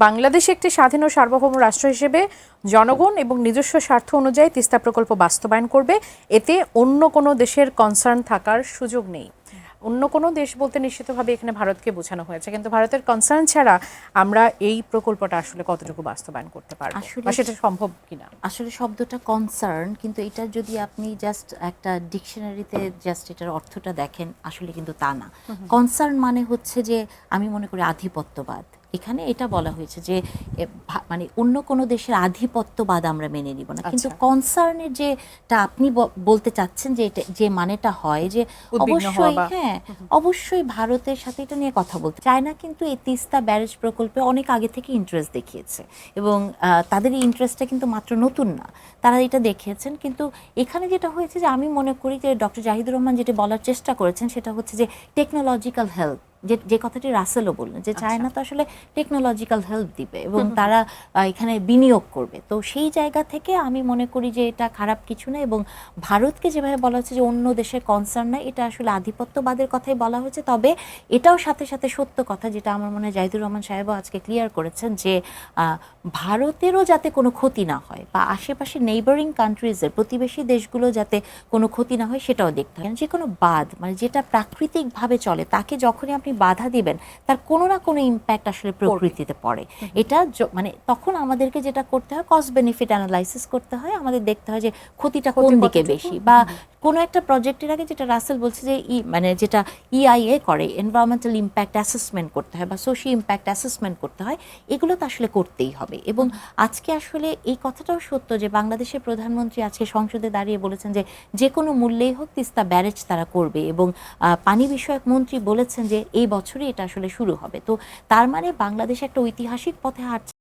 বাংলাদেশ একটি স্বাধীন ও সার্বভৌম রাষ্ট্র হিসেবে জনগণ এবং নিজস্ব স্বার্থ অনুযায়ী তিস্তা প্রকল্প বাস্তবায়ন করবে। এতে অন্য কোনো দেশের কনসার্ন থাকার সুযোগ নেই। অন্য কোনো দেশ বলতে নিশ্চিতভাবে এখানে ভারতকে বোঝানো হয়েছে, কিন্তু ভারতের কনসার্ন ছাড়া আমরা এই প্রকল্পটা আসলে কতটুকু বাস্তবায়ন করতে পারবো বা সেটা সম্ভব কিনা। আসলে শব্দটা কনসার্ন, কিন্তু এটা যদি আপনি জাস্ট একটা ডিকশনারিতে জাস্ট এটার অর্থটা দেখেন, আসলে কিন্তু তা না। কনসার্ন মানে হচ্ছে যে আমি মনে করি আধিপত্যবাদ। এখানে এটা বলা হয়েছে যে মানে অন্য কোনো দেশের আধিপত্যবাদ আমরা মেনে নিব না, কিন্তু কনসার্নের যেটা আপনি বলতে চাচ্ছেন যে এটা যে মানেটা হয় যে অবশ্যই অবশ্যই ভারতের সাথে এটা নিয়ে কথা বলতে। চায়না কিন্তু এই তিস্তা ব্যারেজ প্রকল্পে অনেক আগে থেকে ইন্টারেস্ট দেখিয়েছে এবং তাদের এই ইন্টারেস্টটা কিন্তু মাত্র নতুন না, তারা এটা দেখিয়েছেন। কিন্তু এখানে যেটা হয়েছে যে আমি মনে করি যে ডক্টর জাহিদুর রহমান যেটা বলার চেষ্টা করেছেন সেটা হচ্ছে যে টেকনোলজিক্যাল হেল্প, যে কথাটি রাসেলও বললেন যে চায়না তো আসলে টেকনোলজিক্যাল হেল্প দিবে এবং তারা এখানে বিনিয়োগ করবে। তো সেই জায়গা থেকে আমি মনে করি যে এটা খারাপ কিছু না। এবং ভারতকে যেভাবে বলা হচ্ছে যে অন্য দেশের কনসার্ন নাই, এটা আসলে আধিপত্যবাদের কথাই বলা হয়েছে। তবে এটাও সাথে সাথে সত্য কথা, যেটা আমার মনে হয় জাহিদুর রহমান সাহেবও আজকে ক্লিয়ার করেছেন, যে ভারতেরও যাতে কোনো ক্ষতি না হয় বা আশেপাশে নেইবারিং কান্ট্রিজের প্রতিবেশী দেশগুলো যাতে কোনো ক্ষতি না হয় সেটাও দেখতে হয়। যে কোনো বাঁধ মানে যেটা প্রাকৃতিকভাবে চলে, তাকে যখনই আপনি বাধা দিবেন তার কোনো না কোনো ইম্প্যাক্ট আসলে প্রকৃতিতে পড়ে। এটা মানে তখন আমাদেরকে যেটা করতে হয়, কস্ট বেনিফিট অ্যানালাইসিস করতে হয়, আমাদের দেখতে হয় যে ক্ষতিটা কোন দিকে বেশি। বা কোনো একটা প্রজেক্টের আগে যেটা রাসেল বলছে যে মানে যেটা ইআইএ করে, এনভায়রনমেন্টাল ইম্প্যাক্ট অ্যাসেসমেন্ট করতে হয় বা সোশিয়াল ইম্প্যাক্ট অ্যাসেসমেন্ট করতে হয়, এগুলো তো আসলে করতেই হবে। এবং আজকে আসলে এই কথাটাও সত্য যে বাংলাদেশের প্রধানমন্ত্রী আজকে সংসদে দাঁড়িয়ে বলেছেন যে যে কোনো মূল্যেই হোক তিস্তা ব্যারেজ তারা করবে, এবং পানি বিষয়ক মন্ত্রী বলেছেন যে এই বছরই এটা আসলে শুরু হবে। তো তার মানে বাংলাদেশ একটা ঐতিহাসিক পথে হাঁটছে